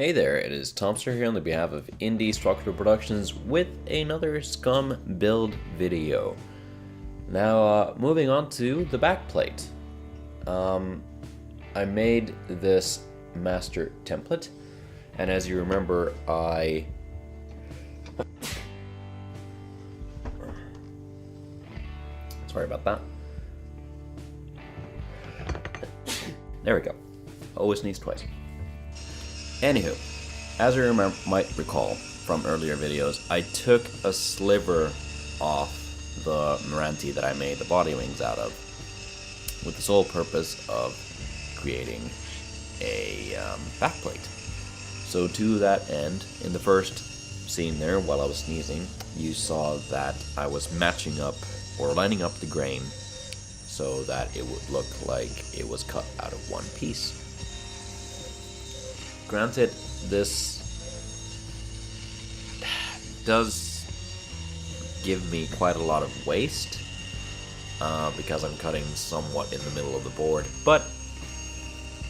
Hey there, it is Tomster here on the behalf of Indie Structural Productions with another Scum build video. Now, moving on to the backplate. I made this master template, and as you remember, sorry about that. There we go. Always sneeze twice. Anywho, as you might recall from earlier videos, I took a sliver off the Moranti that I made the body wings out of, with the sole purpose of creating a backplate. So to that end, in the first scene there, while I was sneezing, you saw that I was matching up or lining up the grain so that it would look like it was cut out of one piece. Granted, this does give me quite a lot of waste because I'm cutting somewhat in the middle of the board, but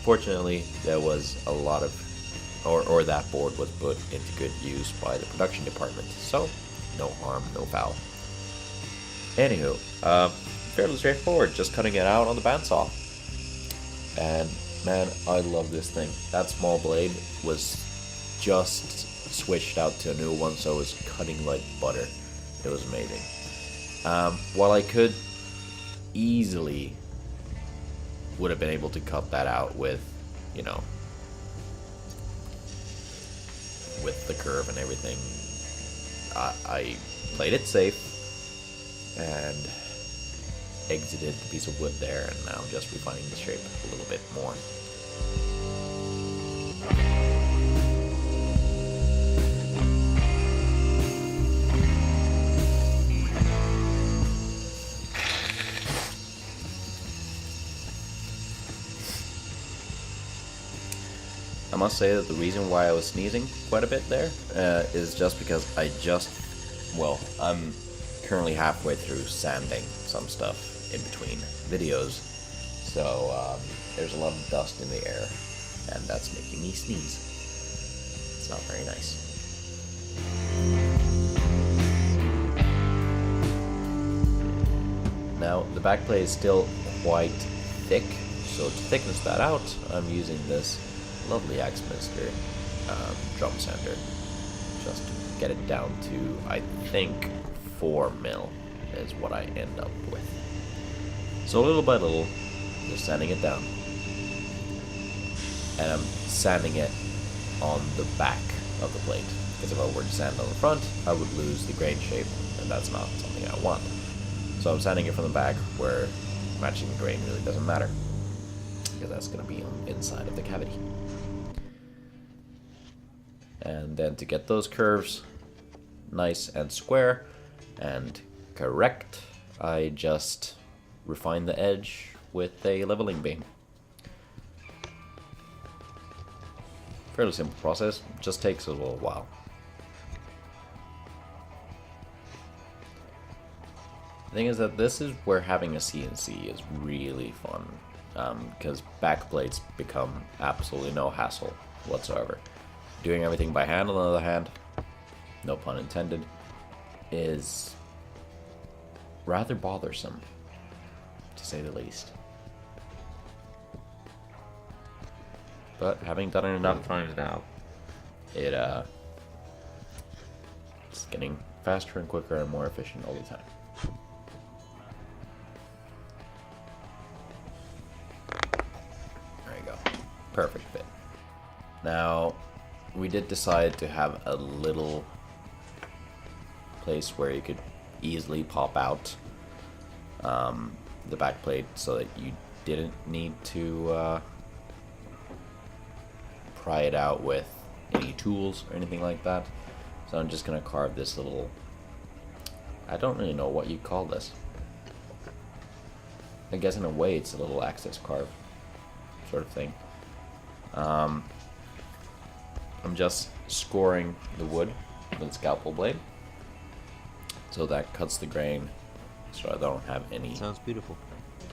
fortunately there was a lot of, or that board was put into good use by the production department, so no harm, no foul. Anywho, fairly straightforward, just cutting it out on the bandsaw. And man, I love this thing. That small blade was just switched out to a new one, so it was cutting like butter. It was amazing. While I could easily would have been able to cut that out with, you know, with the curve and everything, I played it safe and exited the piece of wood there, and now just refining the shape a little bit more. I must say that the reason why I was sneezing quite a bit there is just because I'm currently halfway through sanding some stuff in between videos, so there's a lot of dust in the air, and that's making me sneeze. It's not very nice. Now, the backplate is still quite thick, so to thickness that out, I'm using this lovely Axminster drum sander, just to get it down to, I think, 4 mil is what I end up with. So little by little, just sanding it down. And I'm sanding it on the back of the plate, because if I were to sand on the front, I would lose the grain shape, and that's not something I want. So I'm sanding it from the back, where matching the grain really doesn't matter, because that's going to be on the inside of the cavity. And then to get those curves nice and square and correct, I just refine the edge with a leveling beam. Fairly simple process, just takes a little while. The thing is that this is where having a CNC is really fun, because backplates become absolutely no hassle whatsoever. Doing everything by hand, on the other hand, no pun intended, is rather bothersome, to say the least. But having done it enough times now, it's getting faster and quicker and more efficient all the time. There you go. Perfect fit. Now, we did decide to have a little place where you could easily pop out the backplate so that you didn't need to pry it out with any tools or anything like that. So I'm just going to carve this little, I don't really know what you call this. I guess in a way it's a little access carve sort of thing. I'm just scoring the wood with a scalpel blade, so that cuts the grain, so I don't have any. Sounds beautiful.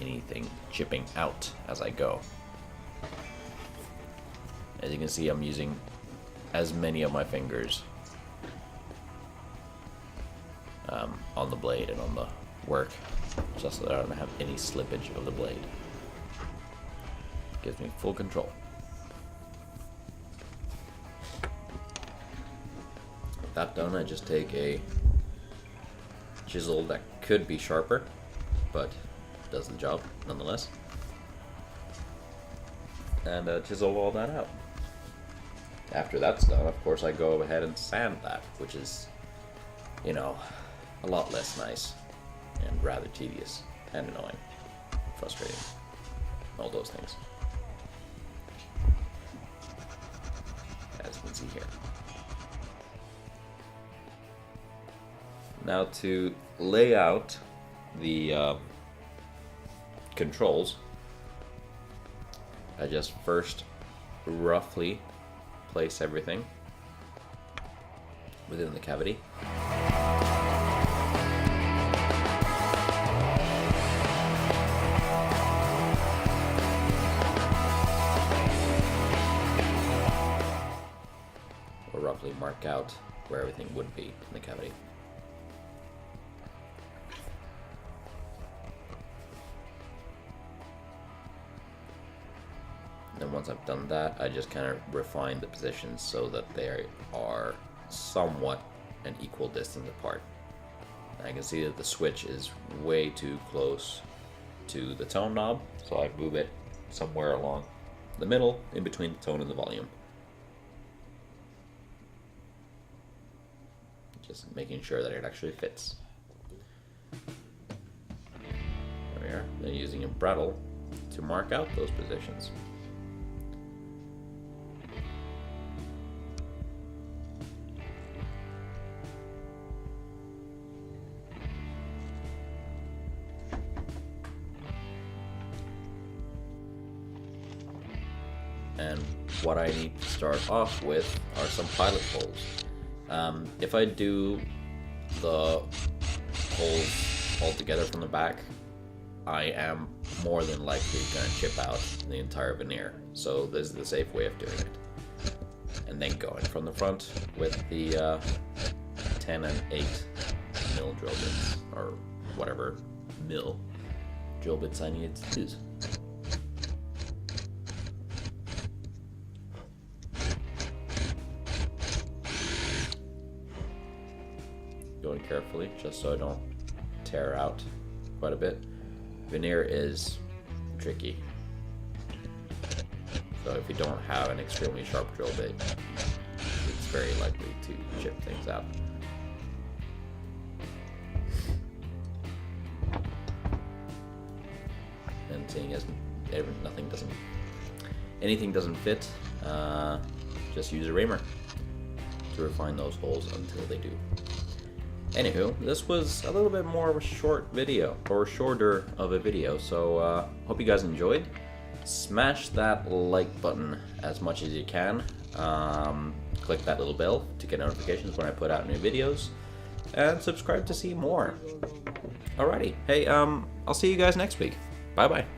Anything chipping out as I go. As you can see, I'm using as many of my fingers on the blade and on the work, just so that I don't have any slippage of the blade. Gives me full control. With that done, I just take a chisel that could be sharper, but does the job nonetheless, and chisel all that out. After that's done, of course, I go ahead and sand that, which is, you know, a lot less nice and rather tedious and annoying, frustrating, all those things, as you can see here. Now to lay out the controls, I just first roughly place everything within the cavity. Or roughly mark out where everything would be in the cavity. And once I've done that, I just kind of refine the positions so that they are somewhat an equal distance apart. And I can see that the switch is way too close to the tone knob, so I move it somewhere along the middle, in between the tone and the volume. Just making sure that it actually fits. There we are. Then using a brattle to mark out those positions. And what I need to start off with are some pilot holes. If I do the holes all together from the back, I am more than likely going to chip out the entire veneer. So this is the safe way of doing it. And then going from the front with the 10 and 8 mil drill bits, or whatever mil drill bits I needed to use. Going carefully, just so I don't tear out quite a bit. Veneer is tricky, so if you don't have an extremely sharp drill bit, it's very likely to chip things out. And seeing as anything doesn't fit, just use a reamer to refine those holes until they do. Anywho, this was a little bit more of a short video, or shorter of a video, so hope you guys enjoyed. Smash that like button as much as you can. Click that little bell to get notifications when I put out new videos, and subscribe to see more. Alrighty, hey, I'll see you guys next week. Bye bye.